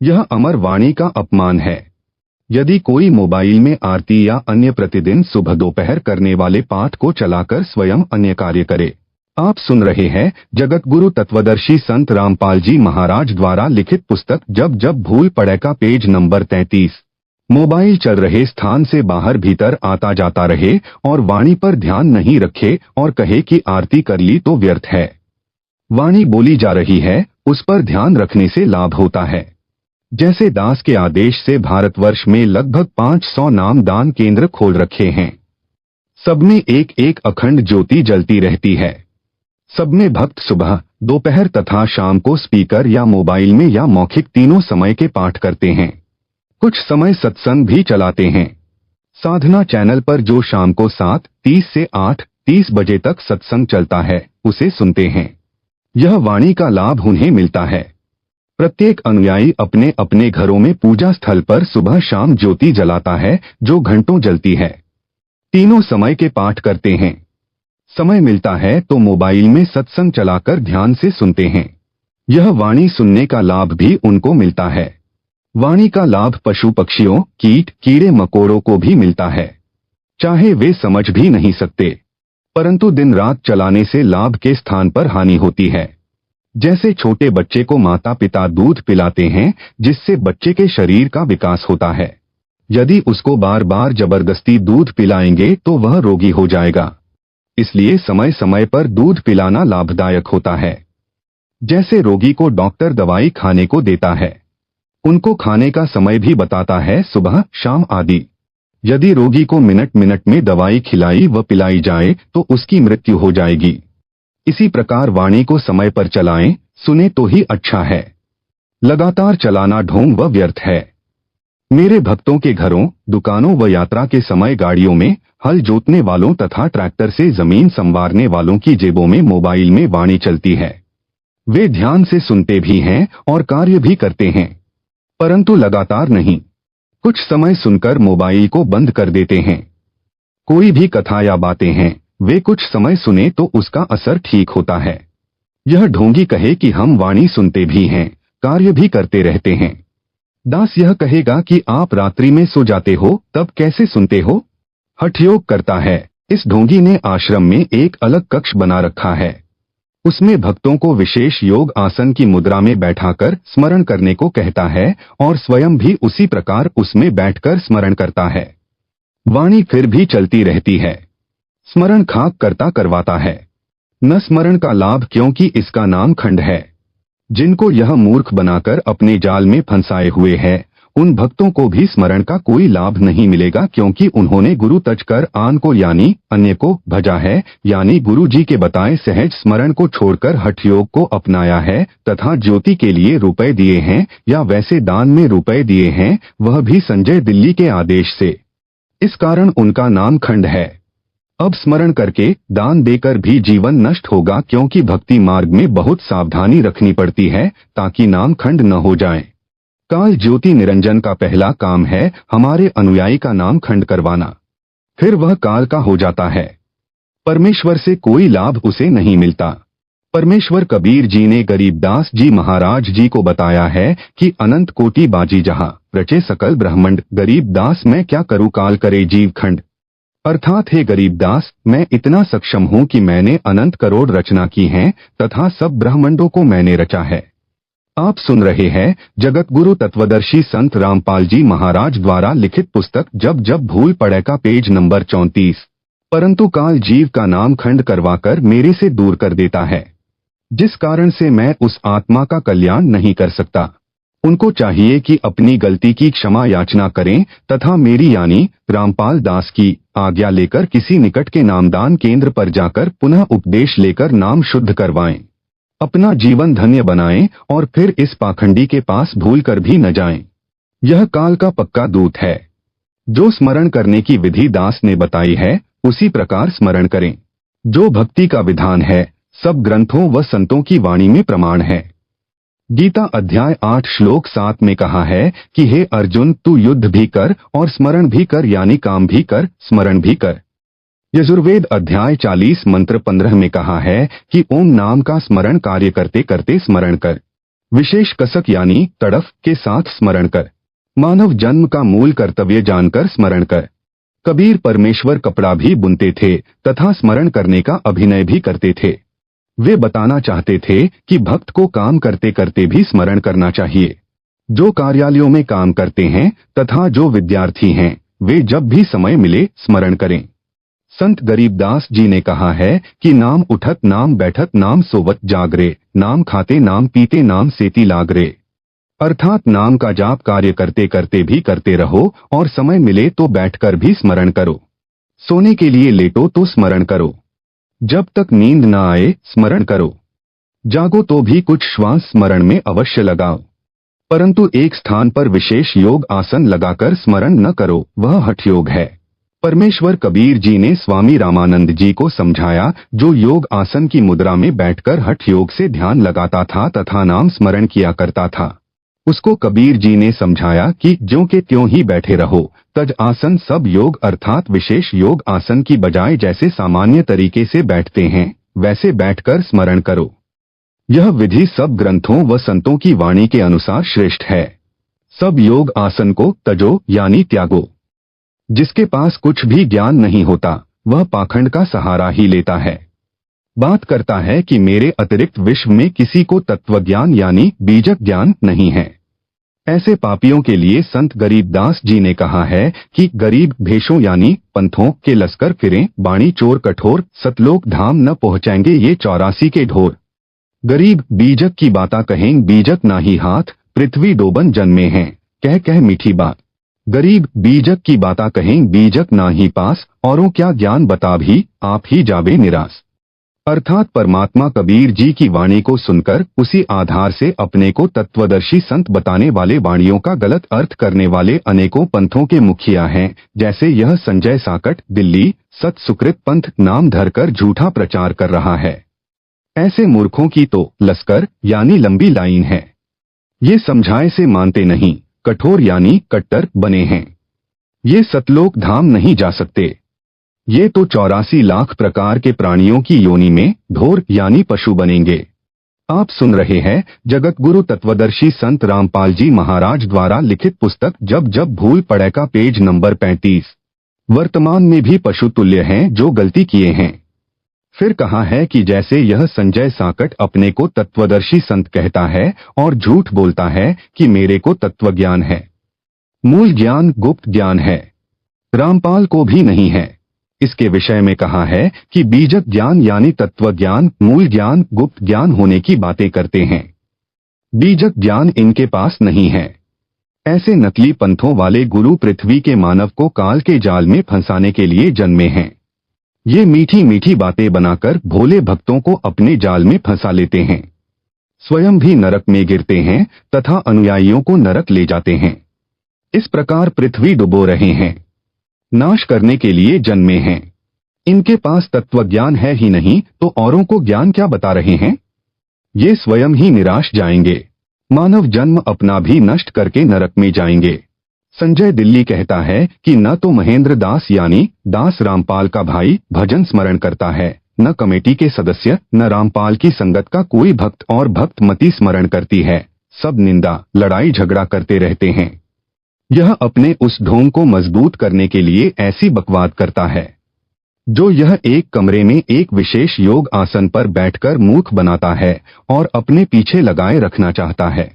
यह अमर वाणी का अपमान है। यदि कोई मोबाइल में आरती या अन्य प्रतिदिन सुबह दोपहर करने वाले पाठ को चलाकर स्वयं अन्य कार्य करे। आप सुन रहे हैं जगत गुरु तत्वदर्शी संत रामपाल जी महाराज द्वारा लिखित पुस्तक जब जब भूल पड़े का पेज नंबर 33। मोबाइल चल रहे स्थान से बाहर भीतर आता जाता रहे और वाणी पर ध्यान नहीं रखे और कहे कि आरती कर ली तो व्यर्थ है। वाणी बोली जा रही है, उस पर ध्यान रखने से लाभ होता है। जैसे दास के आदेश से भारतवर्ष में लगभग 500 नाम दान केंद्र खोल रखे हैं। सबमें एक एक अखंड ज्योति जलती रहती है। सबमें भक्त सुबह, दोपहर तथा शाम को स्पीकर या मोबाइल में या मौखिक तीनों समय के पाठ करते हैं। कुछ समय सत्संग भी चलाते हैं। साधना चैनल पर जो शाम को 7:30 से 8:30 बजे तक सत्संग चलता है, उसे सुनते हैं। यह वाणी का लाभ उन्हें मिलता है। प्रत्येक अनुयायी अपने अपने घरों में पूजा स्थल पर सुबह शाम ज्योति जलाता है, जो घंटों जलती है। तीनों समय के पाठ करते हैं। समय मिलता है तो मोबाइल में सत्संग चलाकर ध्यान से सुनते हैं। यह वाणी सुनने का लाभ भी उनको मिलता है। वाणी का लाभ पशु पक्षियों, कीट कीड़े मकोड़ों को भी मिलता है, चाहे वे समझ भी नहीं सकते, परंतु दिन रात चलाने से लाभ के स्थान पर हानि होती है। जैसे छोटे बच्चे को माता पिता दूध पिलाते हैं, जिससे बच्चे के शरीर का विकास होता है। यदि उसको बार बार जबरदस्ती दूध पिलाएंगे तो वह रोगी हो जाएगा। इसलिए समय समय पर दूध पिलाना लाभदायक होता है। जैसे रोगी को डॉक्टर दवाई खाने को देता है, उनको खाने का समय भी बताता है, सुबह शाम आदि। यदि रोगी को मिनट मिनट में दवाई खिलाई व पिलाई जाए तो उसकी मृत्यु हो जाएगी। इसी प्रकार वाणी को समय पर चलाएं, सुने तो ही अच्छा है। लगातार चलाना ढोंग व व्यर्थ है। मेरे भक्तों के घरों, दुकानों व यात्रा के समय गाड़ियों में, हल जोतने वालों तथा ट्रैक्टर से जमीन संवारने वालों की जेबों में मोबाइल में वाणी चलती है। वे ध्यान से सुनते भी हैं और कार्य भी करते हैं, परंतु लगातार नहीं। कुछ समय सुनकर मोबाइल को बंद कर देते हैं। कोई भी कथा या बातें हैं, वे कुछ समय सुने तो उसका असर ठीक होता है। यह ढोंगी कहे कि हम वाणी सुनते भी हैं, कार्य भी करते रहते हैं। दास यह कहेगा कि आप रात्रि में सो जाते हो, तब कैसे सुनते हो? हठयोग करता है। इस ढोंगी ने आश्रम में एक अलग कक्ष बना रखा है। उसमें भक्तों को विशेष योग आसन की मुद्रा में बैठाकर स्मरण करने को कहता है और स्वयं भी उसी प्रकार उसमें बैठकर स्मरण करता है। वाणी फिर भी चलती रहती है। स्मरण खाक करता करवाता है। न स्मरण का लाभ, क्योंकि इसका नाम खंड है। जिनको यह मूर्ख बनाकर अपने जाल में फंसाए हुए है, उन भक्तों को भी स्मरण का कोई लाभ नहीं मिलेगा, क्योंकि उन्होंने गुरु तज कर आन को यानी अन्य को भजा है, यानी गुरु जी के बताए सहज स्मरण को छोड़कर हठ योग को अपनाया है तथा ज्योति के लिए रुपए दिए हैं या वैसे दान में रुपए दिए हैं, वह भी संजय दिल्ली के आदेश से। इस कारण उनका नाम खंड है। अब स्मरण करके दान देकर भी जीवन नष्ट होगा, क्योंकि भक्ति मार्ग में बहुत सावधानी रखनी पड़ती है ताकि नाम खंड न हो जाए। काल ज्योति निरंजन का पहला काम है हमारे अनुयायी का नाम खंड करवाना, फिर वह काल का हो जाता है। परमेश्वर से कोई लाभ उसे नहीं मिलता। परमेश्वर कबीर जी ने गरीबदास जी महाराज जी को बताया है कि अनंत कोटि बाजी जहाँ रचे सकल ब्रह्मांड, गरीबदास मैं क्या करूँ काल करे जीव खंड। अर्थात हे गरीबदास, मैं इतना सक्षम हूँ कि मैंने अनंत करोड़ रचना की हैं तथा सब ब्रह्मांडों को मैंने रचा है। आप सुन रहे हैं जगत गुरु तत्वदर्शी संत रामपाल जी महाराज द्वारा लिखित पुस्तक जब जब भूल पड़े का पेज नंबर 34। परंतु काल जीव का नाम खंड करवाकर मेरे से दूर कर देता है, जिस कारण से मैं उस आत्मा का कल्याण नहीं कर सकता। उनको चाहिए कि अपनी गलती की क्षमा याचना करें तथा मेरी यानी रामपाल दास की आज्ञा लेकर किसी निकट के नामदान केंद्र पर जाकर पुनः उपदेश लेकर नाम शुद्ध करवाएं, अपना जीवन धन्य बनाएं और फिर इस पाखंडी के पास भूल कर भी न जाएं। यह काल का पक्का दूत है। जो स्मरण करने की विधि दास ने बताई है, उसी प्रकार स्मरण करें। जो भक्ति का विधान है, सब ग्रंथों व संतों की वाणी में प्रमाण है। गीता अध्याय 8 श्लोक 7 में कहा है कि हे अर्जुन, तू युद्ध भी कर और स्मरण भी कर, यानी काम भी कर, स्मरण भी कर। यजुर्वेद अध्याय 40 मंत्र 15 में कहा है कि ओम नाम का स्मरण कार्य करते करते स्मरण कर। विशेष कसक यानी तड़फ के साथ स्मरण कर। मानव जन्म का मूल कर्तव्य जानकर स्मरण कर। कबीर परमेश्वर कपड़ा भी बुनते थे तथा स्मरण करने का अभिनय भी करते थे। वे बताना चाहते थे कि भक्त को काम करते करते भी स्मरण करना चाहिए। जो कार्यालयों में काम करते हैं तथा जो विद्यार्थी हैं, वे जब भी समय मिले स्मरण करें। संत गरीबदास जी ने कहा है कि नाम उठत नाम बैठत नाम सोवत जागरे, नाम खाते नाम पीते नाम सेती लागरे। अर्थात नाम का जाप कार्य करते करते भी करते रहो और समय मिले तो बैठकर भी स्मरण करो। सोने के लिए लेटो तो स्मरण करो। जब तक नींद न आए स्मरण करो। जागो तो भी कुछ श्वास स्मरण में अवश्य लगाओ, परंतु एक स्थान पर विशेष योग आसन लगाकर स्मरण न करो, वह हठ योग है। परमेश्वर कबीर जी ने स्वामी रामानंद जी को समझाया, जो योग आसन की मुद्रा में बैठकर हठ योग से ध्यान लगाता था तथा नाम स्मरण किया करता था। उसको कबीर जी ने समझाया कि ज्यों के त्यों ही बैठे रहो। तज आसन सब योग अर्थात विशेष योग आसन की बजाय जैसे सामान्य तरीके से बैठते हैं वैसे बैठकर स्मरण करो। यह विधि सब ग्रंथों व संतों की वाणी के अनुसार श्रेष्ठ है। सब योग आसन को तजो यानी त्यागो। जिसके पास कुछ भी ज्ञान नहीं होता वह पाखंड का सहारा ही लेता है। बात करता है कि मेरे अतिरिक्त विश्व में किसी को तत्वज्ञान यानी बीजक ज्ञान नहीं है। ऐसे पापियों के लिए संत गरीबदास जी ने कहा है कि गरीब भेषों यानी पंथों के लश्कर फिरें, बाणी चोर कठोर, सतलोक धाम न पहुंचेंगे ये 84 के ढोर। गरीब बीजक की बाता कहें बीजक ना ही हाथ, पृथ्वी डोबन जन्मे हैं, कह कह मीठी बात। गरीब बीजक की बाता कहें बीजक ना ही पास, औरों क्या ज्ञान बता भी आप ही जाबे निराश। अर्थात परमात्मा कबीर जी की वाणी को सुनकर उसी आधार से अपने को तत्वदर्शी संत बताने वाले वाणियों का गलत अर्थ करने वाले अनेकों पंथों के मुखिया हैं, जैसे यह संजय साकट दिल्ली सत सुकृत पंथ नाम धरकर झूठा प्रचार कर रहा है। ऐसे मूर्खों की तो लश्कर यानी लंबी लाइन है। ये समझाए से मानते नहीं, कठोर यानी कट्टर बने हैं। ये सतलोक धाम नहीं जा सकते। ये तो 84 लाख प्रकार के प्राणियों की योनि में ढोर यानी पशु बनेंगे। आप सुन रहे हैं जगत गुरु तत्वदर्शी संत रामपाल जी महाराज द्वारा लिखित पुस्तक जब जब भूल पड़े का पेज नंबर 35। वर्तमान में भी पशु तुल्य हैं जो गलती किए हैं। फिर कहा है कि जैसे यह संजय साकट अपने को तत्वदर्शी संत कहता है और झूठ बोलता है कि मेरे को तत्वज्ञान है। मूल ज्ञान गुप्त ज्ञान है, रामपाल को भी नहीं है। इसके विषय में कहा है कि बीजक ज्ञान यानी तत्व ज्ञान, मूल ज्ञान, गुप्त ज्ञान होने की बातें करते हैं। बीजक ज्ञान इनके पास नहीं है। ऐसे नकली पंथों वाले गुरु पृथ्वी के मानव को काल के जाल में फंसाने के लिए जन्मे हैं। ये मीठी मीठी बातें बनाकर भोले भक्तों को अपने जाल में फंसा लेते हैं। स्वयं भी नरक में गिरते हैं तथा अनुयायियों को नरक ले जाते हैं। इस प्रकार पृथ्वी डुबो रहे हैं, नाश करने के लिए जन्मे हैं। इनके पास तत्वज्ञान है ही नहीं तो औरों को ज्ञान क्या बता रहे हैं। ये स्वयं ही निराश जाएंगे, मानव जन्म अपना भी नष्ट करके नरक में जाएंगे। संजय दिल्ली कहता है कि न तो महेंद्र दास यानी दास रामपाल का भाई भजन स्मरण करता है, न कमेटी के सदस्य, न रामपाल की संगत का कोई भक्त और भक्त मती स्मरण करती है। सब निंदा लड़ाई झगड़ा करते रहते हैं। यह अपने उस ढोंग को मजबूत करने के लिए ऐसी बकवाद करता है जो यह एक कमरे में एक विशेष योग आसन पर बैठकर मूर्ख बनाता है और अपने पीछे लगाए रखना चाहता है।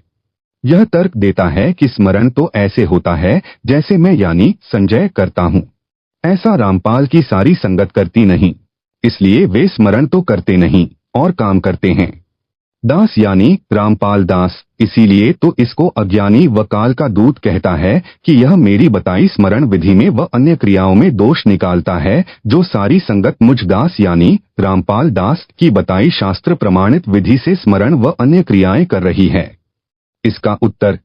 यह तर्क देता है कि स्मरण तो ऐसे होता है जैसे मैं यानी संजय करता हूँ। ऐसा रामपाल की सारी संगत करती नहीं, इसलिए वे स्मरण तो करते नहीं और काम करते हैं। दास यानी रामपाल दास, इसीलिए तो इसको अज्ञानी व काल का दूत कहता है कि यह मेरी बताई स्मरण विधि में व अन्य क्रियाओं में दोष निकालता है, जो सारी संगत मुझ दास यानी रामपाल दास की बताई शास्त्र प्रमाणित विधि से स्मरण व अन्य क्रियाएं कर रही है। इसका उत्तर,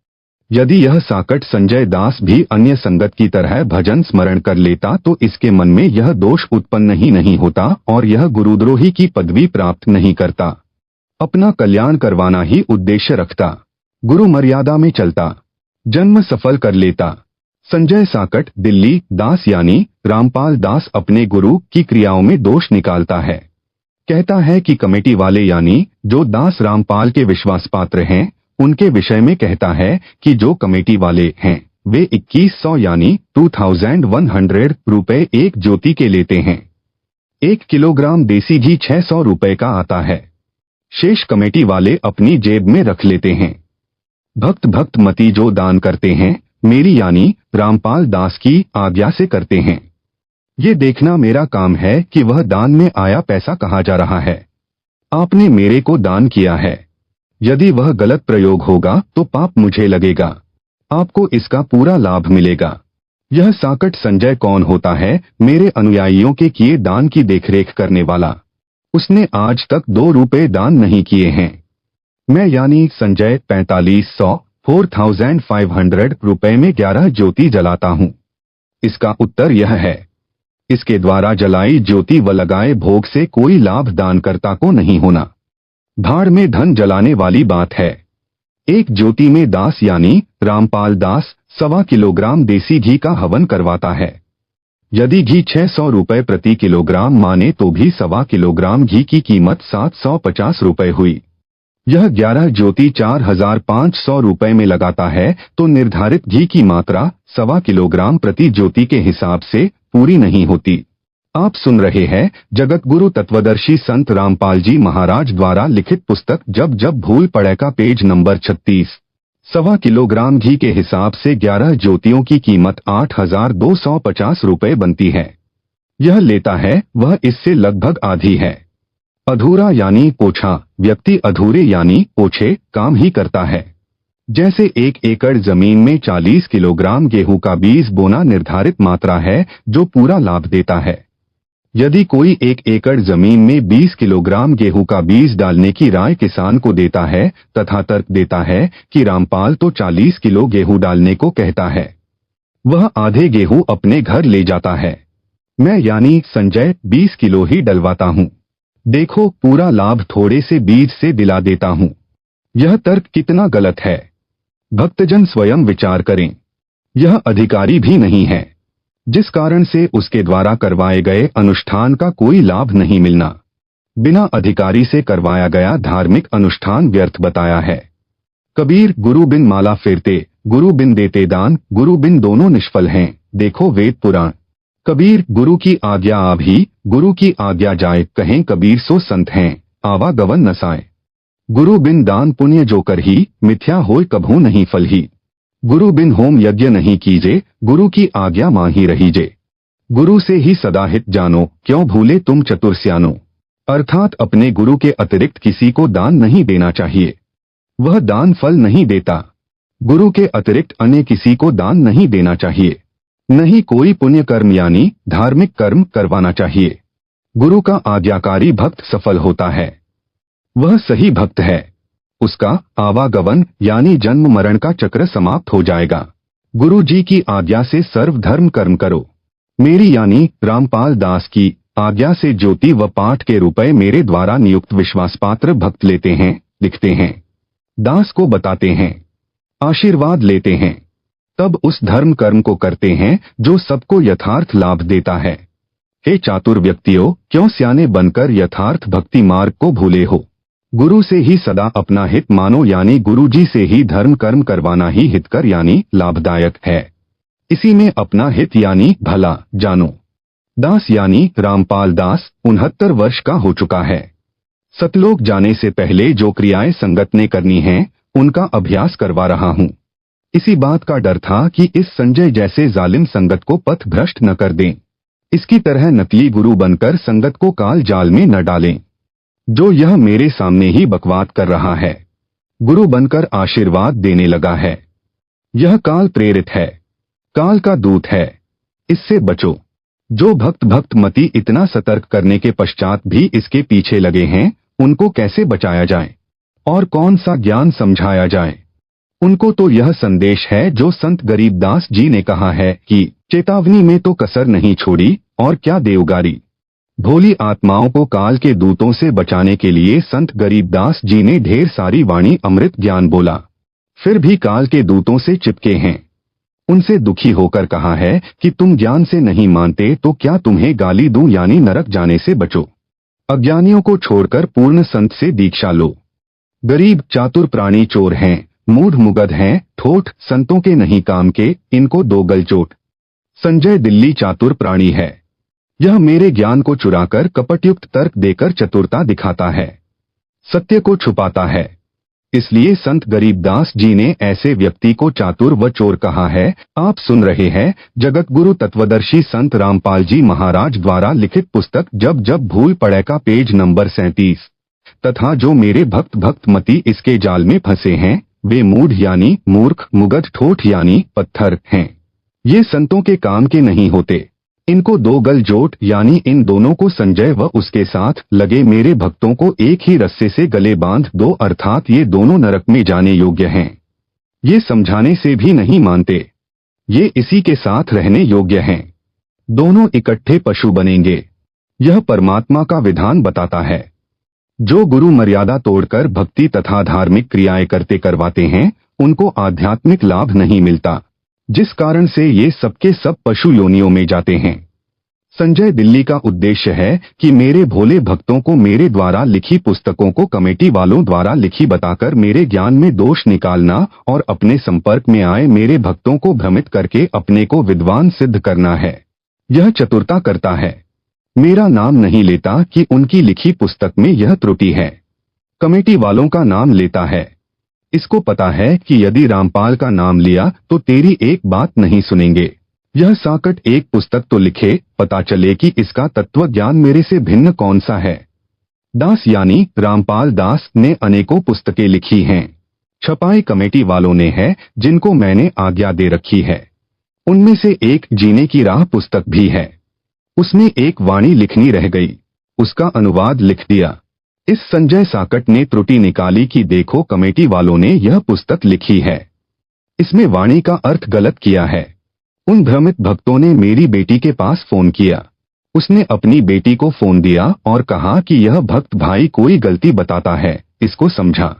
यदि यह साकट संजय दास भी अन्य संगत की तरह भजन स्मरण कर लेता तो इसके मन में यह दोष उत्पन्न ही नहीं होता और यह गुरुद्रोही की पदवी प्राप्त नहीं करता। अपना कल्याण करवाना ही उद्देश्य रखता, गुरु मर्यादा में चलता, जन्म सफल कर लेता। संजय साकट दिल्ली दास यानी रामपाल दास अपने गुरु की क्रियाओं में दोष निकालता है। कहता है कि कमेटी वाले यानी जो दास रामपाल के विश्वास पात्र हैं उनके विषय में कहता है कि जो कमेटी वाले हैं वे 2100 यानी 2100 रुपए एक ज्योति के लेते हैं। 1 किलोग्राम देसी घी 600 रुपए का आता है। शेष कमेटी वाले अपनी जेब में रख लेते हैं। भक्त मती जो दान करते हैं मेरी यानी रामपाल दास की आज्ञा से करते हैं। ये देखना मेरा काम है कि वह दान में आया पैसा कहाँ जा रहा है। आपने मेरे को दान किया है, यदि वह गलत प्रयोग होगा तो पाप मुझे लगेगा, आपको इसका पूरा लाभ मिलेगा। यह साकट संजय कौन होता है? मेरे अनुयायियों के किए दान की देखरेख करने वाला। उसने आज तक 2 रुपए दान नहीं किए हैं। मैं यानी संजय 4500 रुपए में 11 ज्योति जलाता हूं। इसका उत्तर यह है, इसके द्वारा जलाई ज्योति व लगाए भोग से कोई लाभ दानकर्ता को नहीं होना। भाड़ में धन जलाने वाली बात है। एक ज्योति में दास यानी रामपाल दास 1.25 किलोग्राम देसी घी का हवन करवाता है। यदि घी 600 रुपए प्रति किलोग्राम माने तो भी 1.25 किलोग्राम घी की कीमत 750 रुपए हुई। यह 11 ज्योति 4500 रुपए में लगाता है तो निर्धारित घी की मात्रा 1.25 किलोग्राम प्रति ज्योति के हिसाब से पूरी नहीं होती। आप सुन रहे हैं जगत गुरु तत्वदर्शी संत रामपाल जी महाराज द्वारा लिखित पुस्तक जब जब भूल पड़े का पेज नंबर 36। 1.25 किलोग्राम घी के हिसाब से 11 ज्योतियों की कीमत 8250 रुपए बनती है। यह लेता है वह इससे लगभग आधी है। अधूरा यानी पोछा व्यक्ति अधूरे यानी पोछे काम ही करता है। जैसे 1 एकड़ जमीन में 40 किलोग्राम गेहूं का बीज बोना निर्धारित मात्रा है जो पूरा लाभ देता है। यदि कोई 1 एकड़ जमीन में 20 किलोग्राम गेहूं का बीज डालने की राय किसान को देता है तथा तर्क देता है कि रामपाल तो 40 किलो गेहूं डालने को कहता है, वह आधे गेहूं अपने घर ले जाता है। मैं यानी संजय 20 किलो ही डलवाता हूं। देखो पूरा लाभ थोड़े से बीज से दिला देता हूं। यह तर्क कितना गलत है, भक्तजन स्वयं विचार करें। यह अधिकारी भी नहीं है, जिस कारण से उसके द्वारा करवाए गए अनुष्ठान का कोई लाभ नहीं मिलना। बिना अधिकारी से करवाया गया धार्मिक अनुष्ठान व्यर्थ बताया है। कबीर गुरु बिन माला फेरते, गुरु बिन देते दान, गुरु बिन दोनों निष्फल हैं। देखो वेद पुराण। कबीर गुरु की आज्ञा आभी, गुरु की आज्ञा जाए, कहें कबीर सो संत हैं, आवागवन नसाए। गुरु बिन दान पुण्य जो कर ही, मिथ्या होय कभू नहीं फल ही। गुरु बिन होम यज्ञ नहीं कीजे, गुरु की आज्ञा माही रहीजे। गुरु से ही सदा हित जानो, क्यों भूले तुम चतुर स्यानो। अर्थात अपने गुरु के अतिरिक्त किसी को दान नहीं देना चाहिए, वह दान फल नहीं देता। गुरु के अतिरिक्त अन्य किसी को दान नहीं देना चाहिए, नहीं कोई पुण्य कर्म यानी धार्मिक कर्म करवाना चाहिए। गुरु का आज्ञाकारी भक्त सफल होता है, वह सही भक्त है। उसका आवागवन यानी जन्म मरण का चक्र समाप्त हो जाएगा। गुरु जी की आज्ञा से सर्व धर्म कर्म करो। मेरी यानी रामपाल दास की आज्ञा से ज्योति व पाठ के रुपए मेरे द्वारा नियुक्त विश्वासपात्र भक्त लेते हैं, लिखते हैं, दास को बताते हैं, आशीर्वाद लेते हैं, तब उस धर्म कर्म को करते हैं जो सबको यथार्थ लाभ देता है। हे चातुर व्यक्तियों, क्यों स्याने बनकर यथार्थ भक्ति मार्ग को भूले हो। गुरु से ही सदा अपना हित मानो यानी गुरु जी से ही धर्म कर्म करवाना ही हितकर यानी लाभदायक है। इसी में अपना हित यानी भला जानो। दास यानी रामपाल दास 69 वर्ष का हो चुका है। सतलोक जाने से पहले जो क्रियाएं संगत ने करनी हैं, उनका अभ्यास करवा रहा हूं। इसी बात का डर था कि इस संजय जैसे जालिम संगत को पथ भ्रष्ट न कर दें। इसकी तरह नकली गुरु बनकर संगत को काल जाल में न डालें। जो यह मेरे सामने ही बकवाद कर रहा है, गुरु बनकर आशीर्वाद देने लगा है, यह काल प्रेरित है, काल का दूत है, इससे बचो। जो भक्त मती इतना सतर्क करने के पश्चात भी इसके पीछे लगे हैं, उनको कैसे बचाया जाए और कौन सा ज्ञान समझाया जाए। उनको तो यह संदेश है जो संत गरीबदास जी ने कहा है कि चेतावनी में तो कसर नहीं छोड़ी और क्या देवगारी। भोली आत्माओं को काल के दूतों से बचाने के लिए संत गरीबदास जी ने ढेर सारी वाणी अमृत ज्ञान बोला, फिर भी काल के दूतों से चिपके हैं। उनसे दुखी होकर कहा है कि तुम ज्ञान से नहीं मानते तो क्या तुम्हें गाली दूं यानी नरक जाने से बचो। अज्ञानियों को छोड़कर पूर्ण संत से दीक्षा लो। गरीब चातुर प्राणी चोर हैं, मूढ़ मुगध हैं, ठोठ संतों के नहीं काम के, इनको दो गलचोट। संजय दिल्ली चातुर प्राणी है। यह मेरे ज्ञान को चुराकर कपटयुक्त तर्क देकर चतुरता दिखाता है, सत्य को छुपाता है। इसलिए संत गरीबदास जी ने ऐसे व्यक्ति को चातुर व चोर कहा है। आप सुन रहे हैं जगत गुरु तत्वदर्शी संत रामपाल जी महाराज द्वारा लिखित पुस्तक जब जब भूल पड़े का पेज नंबर 37। तथा जो मेरे भक्त मती इसके जाल में फंसे हैं, वे मूढ़ यानी मूर्ख, मुगध ठोठ यानी पत्थर हैं। ये संतों के काम के नहीं होते। इनको दो गल जोट यानी इन दोनों को संजय व उसके साथ लगे मेरे भक्तों को एक ही रस्से से गले बांध दो, अर्थात ये दोनों नरक में जाने योग्य हैं। ये समझाने से भी नहीं मानते, ये इसी के साथ रहने योग्य हैं। दोनों इकट्ठे पशु बनेंगे। यह परमात्मा का विधान बताता है। जो गुरु मर्यादा तोड़कर भक्ति तथा धार्मिक क्रियाएं करते करवाते हैं, उनको आध्यात्मिक लाभ नहीं मिलता, जिस कारण से ये सबके सब पशु योनियों में जाते हैं। संजय दिल्ली का उद्देश्य है कि मेरे भोले भक्तों को मेरे द्वारा लिखी पुस्तकों को कमेटी वालों द्वारा लिखी बताकर मेरे ज्ञान में दोष निकालना और अपने संपर्क में आए मेरे भक्तों को भ्रमित करके अपने को विद्वान सिद्ध करना है। यह चतुरता करता है। मेरा नाम नहीं लेता कि उनकी लिखी पुस्तक में यह त्रुटि है, कमेटी वालों का नाम लेता है। इसको पता है कि यदि रामपाल का नाम लिया तो तेरी एक बात नहीं सुनेंगे। यह साकट एक पुस्तक तो लिखे, पता चले कि इसका तत्व ज्ञान मेरे से भिन्न कौन सा है। दास यानी रामपाल दास ने अनेकों पुस्तकें लिखी हैं। छपाई कमेटी वालों ने है, जिनको मैंने आज्ञा दे रखी है। उनमें से एक जीने की राह पुस्तक भी है। उसमें एक वाणी लिखनी रह गई, उसका अनुवाद लिख दिया। इस संजय साकट ने त्रुटि निकाली कि देखो कमेटी वालों ने यह पुस्तक लिखी है, इसमें वाणी का अर्थ गलत किया है। उन भ्रमित भक्तों ने मेरी बेटी के पास फोन किया। उसने अपनी बेटी को फोन दिया और कहा कि यह भक्त भाई कोई गलती बताता है, इसको समझा।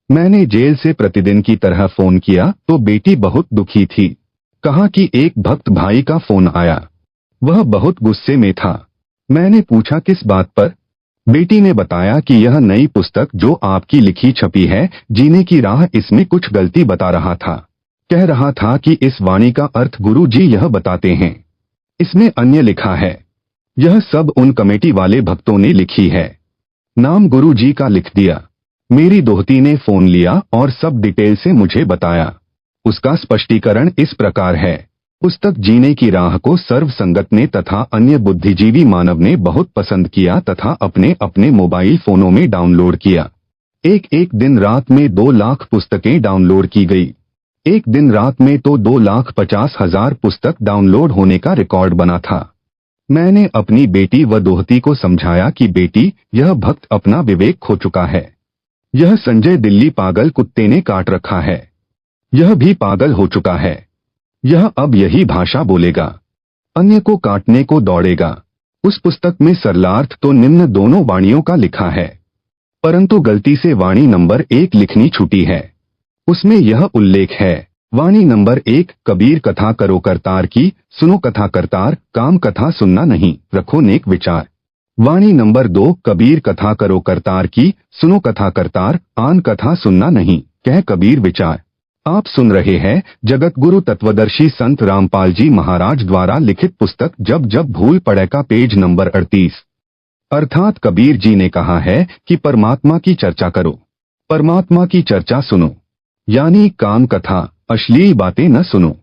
मैंने जेल से प्रतिदिन की तरह फोन किया तो बेटी बहुत दुखी थी। कहा कि एक भक्त भाई का फोन आया, वह बहुत गुस्से में था। मैंने पूछा किस बात पर। बेटी ने बताया कि यह नई पुस्तक जो आपकी लिखी छपी है, जीने की राह, इसमें कुछ गलती बता रहा था। कह रहा था कि इस वाणी का अर्थ गुरु जी यह बताते हैं, इसमें अन्य लिखा है। यह सब उन कमेटी वाले भक्तों ने लिखी है। नाम गुरु जी का लिख दिया। मेरी दोहती ने फोन लिया और सब डिटेल से मुझे बताया। उसका स्पष्टीकरण इस प्रकार है। पुस्तक जीने की राह को सर्व संगत ने तथा अन्य बुद्धिजीवी मानव ने बहुत पसंद किया तथा अपने अपने मोबाइल फोनों में डाउनलोड किया। एक दिन रात में 2 लाख पुस्तकें डाउनलोड की गई। एक दिन रात में तो 2,50,000 पुस्तक डाउनलोड होने का रिकॉर्ड बना था। मैंने अपनी बेटी व दोहती को समझाया कि बेटी, यह भक्त अपना विवेक खो चुका है। यह संजय दिल्ली पागल कुत्ते ने काट रखा है। यह भी पागल हो चुका है। यह अब यही भाषा बोलेगा, अन्य को काटने को दौड़ेगा। उस पुस्तक में सरलार्थ तो निम्न दोनों वाणियों का लिखा है, परंतु गलती से वाणी नंबर 1 लिखनी छूटी है। उसमें यह उल्लेख है, वाणी नंबर 1, कबीर कथा करो करतार की, सुनो कथा करतार, काम कथा सुनना नहीं, रखो नेक विचार। वाणी नंबर 2, कबीर कथा करो करतार की, सुनो कथा करतार, आन कथा सुनना नहीं, कह कबीर विचार। आप सुन रहे हैं जगत गुरु तत्वदर्शी संत रामपाल जी महाराज द्वारा लिखित पुस्तक जब जब भूल पड़े का पेज नंबर 38। अर्थात कबीर जी ने कहा है कि परमात्मा की चर्चा करो, परमात्मा की चर्चा सुनो, यानी काम कथा, अश्लील बातें न सुनो,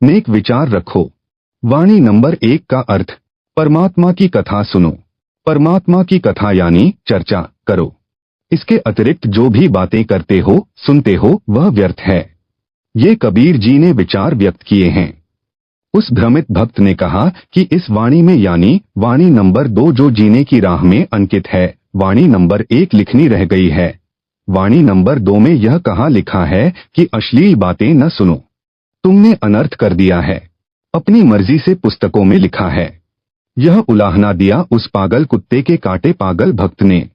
नेक विचार रखो। वाणी नंबर 1 का अर्थ, परमात्मा की कथा सुनो। परमात्मा की कथा यानी चर्चा करो। इसके अतिरिक्त जो भी बातें करते हो, सुनते हो, वह व्यर्थ है। ये कबीर जी ने विचार व्यक्त किए हैं। उस भ्रमित भक्त ने कहा कि इस वाणी में यानी वाणी नंबर 2 जो जीने की राह में अंकित है, वाणी नंबर 1 लिखनी रह गई है। वाणी नंबर 2 में यह कहा लिखा है कि अश्लील बातें न सुनो। तुमने अनर्थ कर दिया है, अपनी मर्जी से पुस्तकों में लिखा है। यह उलाहना दिया उस पागल कुत्ते के काटे पागल भक्त ने।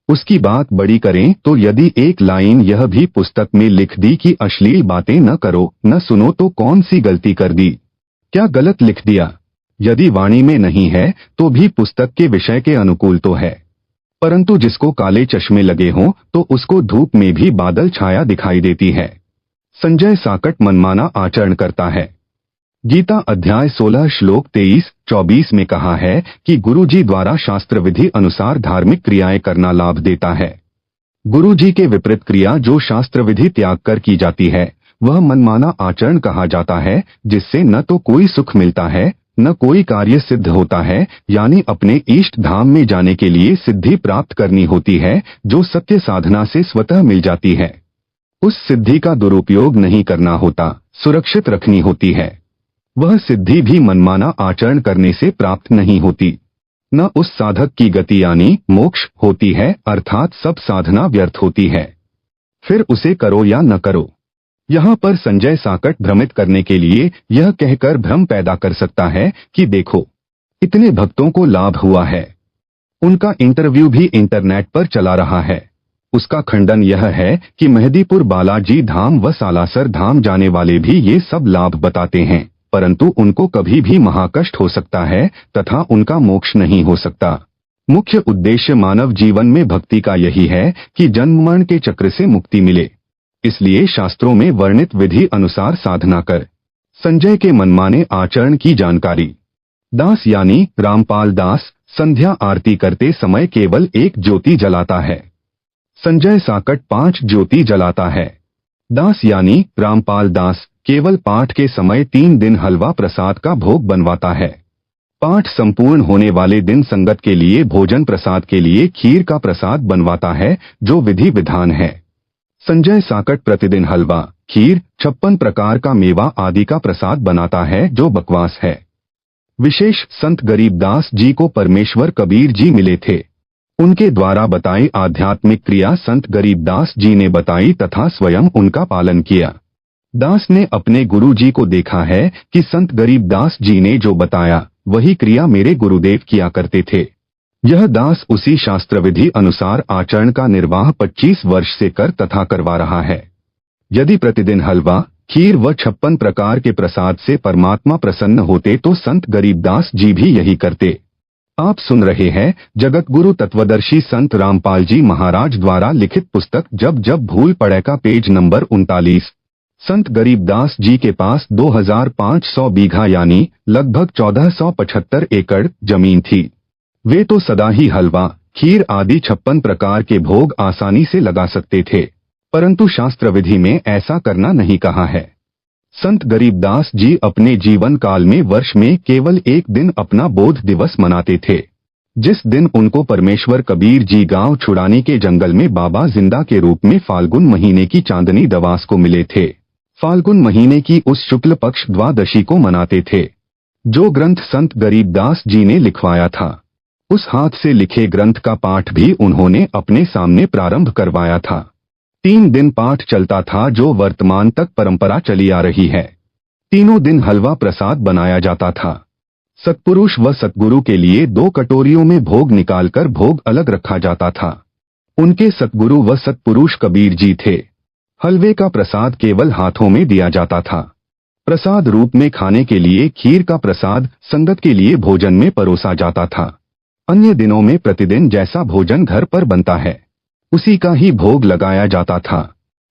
उसकी बात बड़ी करें तो यदि एक लाइन यह भी पुस्तक में लिख दी कि अश्लील बातें न करो, न सुनो, तो कौन सी गलती कर दी, क्या गलत लिख दिया। यदि वाणी में नहीं है तो भी पुस्तक के विषय के अनुकूल तो है, परंतु जिसको काले चश्मे लगे हों तो उसको धूप में भी बादल छाया दिखाई देती है। संजय साकट मनमाना आचरण करता है। गीता अध्याय 16 श्लोक 23-24 में कहा है कि गुरुजी द्वारा शास्त्र विधि अनुसार धार्मिक क्रियाएं करना लाभ देता है। गुरुजी के विपरीत क्रिया जो शास्त्र विधि त्याग कर की जाती है वह मनमाना आचरण कहा जाता है, जिससे न तो कोई सुख मिलता है न कोई कार्य सिद्ध होता है, यानी अपने इष्ट धाम में जाने के लिए सिद्धि प्राप्त करनी होती है जो सत्य साधना से स्वतः मिल जाती है। उस सिद्धि का दुरुपयोग नहीं करना होता, सुरक्षित रखनी होती है। वह सिद्धि भी मनमाना आचरण करने से प्राप्त नहीं होती, न उस साधक की गति यानी मोक्ष होती है, अर्थात सब साधना व्यर्थ होती है। फिर उसे करो या न करो। यहाँ पर संजय साकट भ्रमित करने के लिए यह कहकर भ्रम पैदा कर सकता है कि देखो, इतने भक्तों को लाभ हुआ है। उनका इंटरव्यू भी इंटरनेट पर चला रहा है। उसका खंडन यह है कि मेहदीपुर बालाजी धाम व सालासर धाम जाने वाले भी ये सब लाभ बताते हैं, परंतु उनको कभी भी महाकष्ट हो सकता है तथा उनका मोक्ष नहीं हो सकता। मुख्य उद्देश्य मानव जीवन में भक्ति का यही है कि जन्म मरण के चक्र से मुक्ति मिले। इसलिए शास्त्रों में वर्णित विधि अनुसार साधना कर संजय के मनमाने आचरण की जानकारी। दास यानी रामपाल दास संध्या आरती करते समय केवल एक ज्योति जलाता है। संजय साकट 5 ज्योति जलाता है। दास यानी रामपाल दास केवल पाठ के समय 3 दिन हलवा प्रसाद का भोग बनवाता है। पाठ संपूर्ण होने वाले दिन संगत के लिए भोजन प्रसाद के लिए खीर का प्रसाद बनवाता है जो विधि विधान है। संजय साकट प्रतिदिन हलवा, खीर, 56 प्रकार का मेवा आदि का प्रसाद बनाता है जो बकवास है। विशेष संत गरीबदास जी को परमेश्वर कबीर जी मिले थे। उनके द्वारा बताई आध्यात्मिक क्रिया संत गरीबदास जी ने बताई तथा स्वयं उनका पालन किया। दास ने अपने गुरु जी को देखा है कि संत गरीबदास जी ने जो बताया वही क्रिया मेरे गुरुदेव किया करते थे। यह दास उसी शास्त्र विधि अनुसार आचरण का निर्वाह 25 वर्ष से कर तथा करवा रहा है। यदि प्रतिदिन हलवा, खीर व 56 प्रकार के प्रसाद से परमात्मा प्रसन्न होते तो संत गरीबदास जी भी यही करते। आप सुन रहे हैं जगतगुरु तत्वदर्शी संत रामपाल जी महाराज द्वारा लिखित पुस्तक जब जब भूल पड़े का पेज नंबर 39। संत गरीबदास जी के पास 2500 बीघा यानी लगभग 1475 एकड़ जमीन थी। वे तो सदा ही हलवा, खीर आदि 56 प्रकार के भोग आसानी से लगा सकते थे, परंतु शास्त्र विधि में ऐसा करना नहीं कहा है। संत गरीबदास जी अपने जीवन काल में वर्ष में केवल एक दिन अपना बोध दिवस मनाते थे, जिस दिन उनको परमेश्वर कबीर जी गांव छुड़ाने के जंगल में बाबा जिंदा के रूप में फाल्गुन महीने की चांदनी दवास को मिले थे। फाल्गुन महीने की उस शुक्ल पक्ष द्वादशी को मनाते थे। जो ग्रंथ संत गरीबदास जी ने लिखवाया था उस हाथ से लिखे ग्रंथ का पाठ भी उन्होंने अपने सामने प्रारंभ करवाया था। 3 दिन पाठ चलता था जो वर्तमान तक परंपरा चली आ रही है। तीनों दिन हलवा प्रसाद बनाया जाता था। सत्पुरुष व सतगुरु के लिए 2 कटोरियों में भोग निकालकर भोग अलग रखा जाता था। उनके सतगुरु व सतपुरुष कबीर जी थे। हलवे का प्रसाद केवल हाथों में दिया जाता था। प्रसाद रूप में खाने के लिए खीर का प्रसाद संगत के लिए भोजन में परोसा जाता था। अन्य दिनों में प्रतिदिन जैसा भोजन घर पर बनता है उसी का ही भोग लगाया जाता था।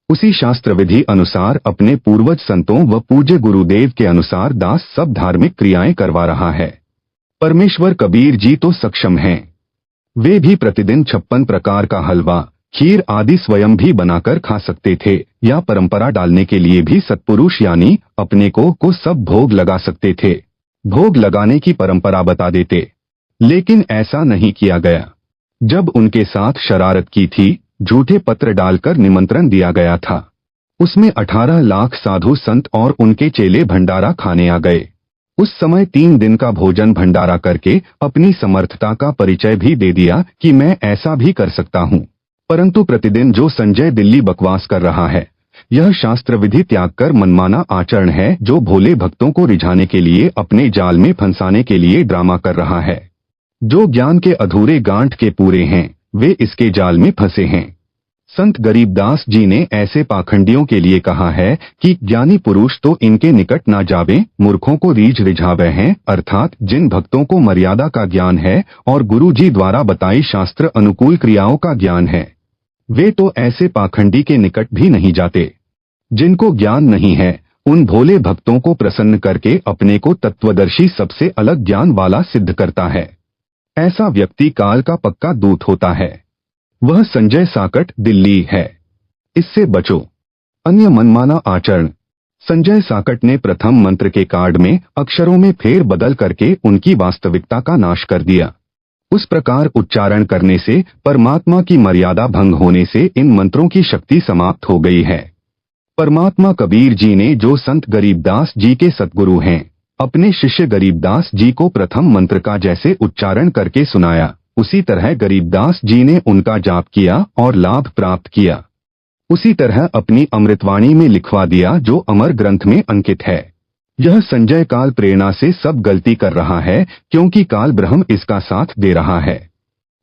उसी शास्त्र विधि अनुसार अपने पूर्वज संतों व पूज्य गुरुदेव के अनुसार दास सब धार्मिक क्रियाएं करवा रहा है। परमेश्वर कबीर जी तो सक्षम हैं। वे भी प्रतिदिन 56 प्रकार का हलवा, खीर आदि स्वयं भी बनाकर खा सकते थे या परंपरा डालने के लिए भी सत्पुरुष यानी अपने को सब भोग लगा सकते थे। भोग लगाने की परंपरा बता देते, लेकिन ऐसा नहीं किया गया। जब उनके साथ शरारत की थी, झूठे पत्र डालकर निमंत्रण दिया गया था। उसमें 18 लाख साधु संत और उनके चेले भंडारा खाने आ गए। उस समय 3 दिन का भोजन भंडारा करके अपनी समर्थता का परिचय भी दे दिया कि मैं ऐसा भी कर सकता हूँ। परंतु प्रतिदिन जो संजय दिल्ली बकवास कर रहा है यह शास्त्र विधि त्याग कर मनमाना आचरण है जो भोले भक्तों को रिझाने के लिए अपने जाल में फंसाने के लिए ड्रामा कर रहा है। जो ज्ञान के अधूरे गांठ के पूरे हैं वे इसके जाल में फंसे हैं। संत गरीबदास जी ने ऐसे पाखंडियों के लिए कहा है कि ज्ञानी पुरुष तो इनके निकट ना जावे, मूर्खों को रीझ रिझावे हैं, अर्थात जिन भक्तों को मर्यादा का ज्ञान है और गुरु जी द्वारा बताई शास्त्र अनुकूल क्रियाओं का ज्ञान है वे तो ऐसे पाखंडी के निकट भी नहीं जाते। जिनको ज्ञान नहीं है उन भोले भक्तों को प्रसन्न करके अपने को तत्वदर्शी सबसे अलग ज्ञान वाला सिद्ध करता है। ऐसा व्यक्ति काल का पक्का दूत होता है। वह संजय साकट, दिल्ली है। इससे बचो। अन्य मनमाना आचरण। संजय साकट ने प्रथम मंत्र के कार्ड में अक्षरों में फेर बदल करके उनकी वास्तविकता का नाश कर दिया। उस प्रकार उच्चारण करने से परमात्मा की मर्यादा भंग होने से इन मंत्रों की शक्ति समाप्त हो गई है। परमात्मा कबीर जी ने जो संत गरीबदास जी के सतगुरु हैं, अपने शिष्य गरीबदास जी को प्रथम मंत्र का जैसे उच्चारण करके सुनाया, उसी तरह गरीबदास जी ने उनका जाप किया और लाभ प्राप्त किया। उसी तरह अपनी अमृतवाणी में लिखवा दिया जो अमर ग्रंथ में अंकित है। यह संजय काल प्रेरणा से सब गलती कर रहा है क्योंकि काल ब्रह्म इसका साथ दे रहा है।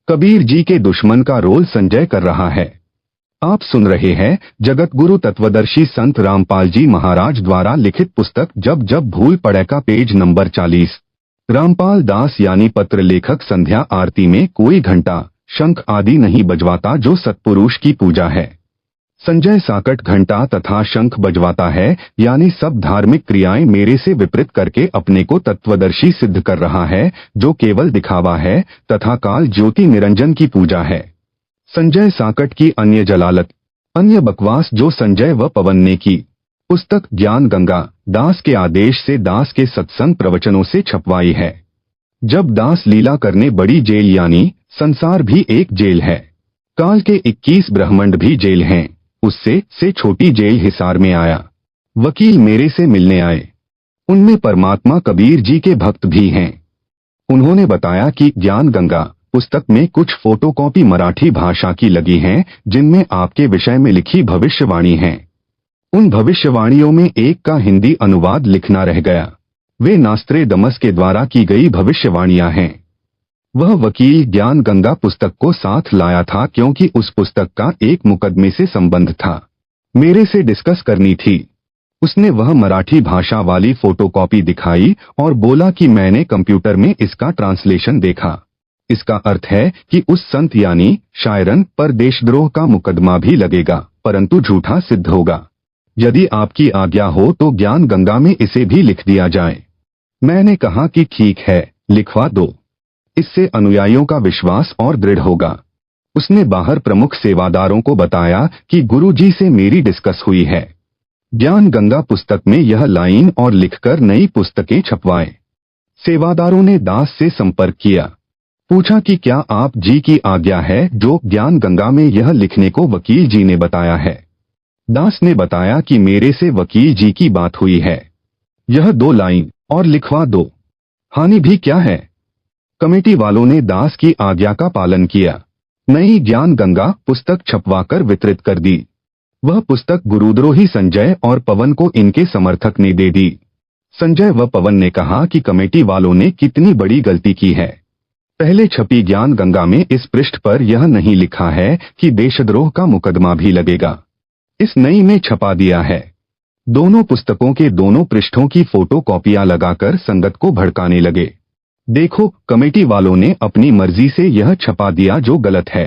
कबीर जी के दुश्मन का रोल संजय कर रहा है। आप सुन रहे हैं जगत गुरु तत्वदर्शी संत रामपाल जी महाराज द्वारा लिखित पुस्तक जब जब भूल पड़े का पेज नंबर 40। रामपाल दास यानी पत्र लेखक संध्या आरती में कोई घंटा, शंख आदि नहीं बजवाता जो सत्पुरुष की पूजा है। संजय साकट घंटा तथा शंख बजवाता है, यानी सब धार्मिक क्रियाएं मेरे से विपरीत करके अपने को तत्वदर्शी सिद्ध कर रहा है, जो केवल दिखावा है तथा काल ज्योति निरंजन की पूजा है। संजय साकट की अन्य जलालत, अन्य बकवास जो संजय व पवन ने की। पुस्तक ज्ञान गंगा दास के आदेश से दास के सत्संग प्रवचनों से छपवाई है। जब दास लीला करने बड़ी जेल यानी संसार भी एक जेल है, काल के 21 ब्रह्मांड भी जेल हैं, उससे छोटी जेल हिसार में आया। वकील मेरे से मिलने आए। उनमें परमात्मा कबीर जी के भक्त भी हैं। उन्होंने बताया कि ज्ञान गंगा पुस्तक में कुछ फोटोकॉपी मराठी भाषा की लगी हैं जिनमें आपके विषय में लिखी भविष्यवाणी हैं। उन भविष्यवाणियों में एक का हिंदी अनुवाद लिखना रह गया। वे नास्त्रेदमस के द्वारा की गई भविष्यवाणियां हैं। वह वकील ज्ञान गंगा पुस्तक को साथ लाया था क्योंकि उस पुस्तक का एक मुकदमे से संबंध था, मेरे से डिस्कस करनी थी। उसने वह मराठी भाषा वाली फोटोकॉपी दिखाई और बोला कि मैंने कंप्यूटर में इसका ट्रांसलेशन देखा। इसका अर्थ है कि उस संत यानी शायरन पर देशद्रोह का मुकदमा भी लगेगा, परंतु झूठा सिद्ध होगा। यदि आपकी आज्ञा हो तो ज्ञान गंगा में इसे भी लिख दिया जाए। मैंने कहा कि ठीक है, लिखवा दो। इससे अनुयायियों का विश्वास और दृढ़ होगा। उसने बाहर प्रमुख सेवादारों को बताया कि गुरुजी से मेरी डिस्कस हुई है। ज्ञान गंगा पुस्तक में यह लाइन और लिखकर नई पुस्तकें छपवाएं। सेवादारों ने दास से संपर्क किया, पूछा कि क्या आप जी की आज्ञा है जो ज्ञान गंगा में यह लिखने को वकील जी ने बताया है। दास ने बताया कि मेरे से वकील जी की बात हुई है, यह 2 लाइन और लिखवा दो। हानि भी क्या है। कमेटी वालों ने दास की आज्ञा का पालन किया। नई ज्ञान गंगा पुस्तक छपवाकर वितरित कर दी। वह पुस्तक गुरुद्रोही संजय और पवन को इनके समर्थक ने दे दी। संजय व पवन ने कहा कि कमेटी वालों ने कितनी बड़ी गलती की है। पहले छपी ज्ञान गंगा में इस पृष्ठ पर यह नहीं लिखा है कि देशद्रोह का मुकदमा भी लगेगा। इस नई में छपा दिया है। दोनों पुस्तकों के दोनों पृष्ठों की फोटो कॉपियां लगाकर संगत को भड़काने लगे। देखो, कमेटी वालों ने अपनी मर्जी से यह छपा दिया जो गलत है।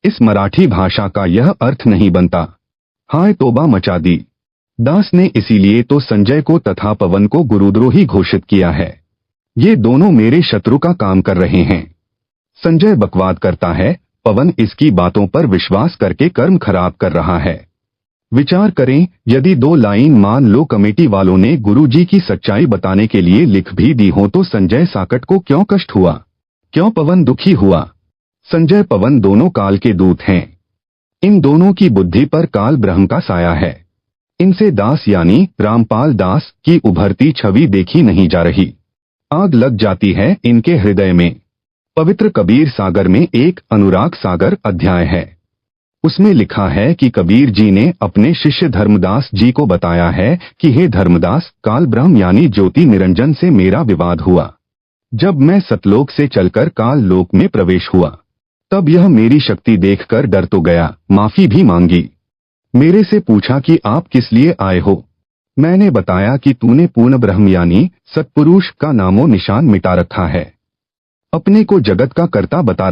इस मराठी भाषा का यह अर्थ नहीं बनता। हाय तौबा मचा दी। दास ने इसीलिए तो संजय को तथा पवन को गुरुद्रोही घोषित किया है। ये दोनों मेरे शत्रु का काम कर रहे हैं। संजय बकवाद करता है, पवन इसकी बातों पर विश्वास करके कर्म खराब कर रहा है। विचार करें, यदि 2 लाइन मान लो कमेटी वालों ने गुरुजी की सच्चाई बताने के लिए लिख भी दी हो तो संजय साकट को क्यों कष्ट हुआ, क्यों पवन दुखी हुआ। संजय पवन दोनों काल के दूत हैं। इन दोनों की बुद्धि पर काल ब्रह्म का साया है। इनसे दास यानी रामपाल दास की उभरती छवि देखी नहीं जा रही। आग लग जाती है इनके हृदय में। पवित्र कबीर सागर में एक अनुराग सागर अध्याय है। उसमें लिखा है कि कबीर जी ने अपने शिष्य धर्मदास जी को बताया है कि हे धर्मदास, काल ब्रह्म यानी ज्योति निरंजन से मेरा विवाद हुआ। जब मैं सतलोक से चलकर काल लोक में प्रवेश हुआ, तब यह मेरी शक्ति देखकर डर तो गया, माफी भी मांगी। मेरे से पूछा कि आप किस लिए आए हो। मैंने बताया कि तूने पूर्ण ब्रह्म यानी सत्पुरुष का नामो निशान मिटा रखा है। अपने को जगत का कर्ता बता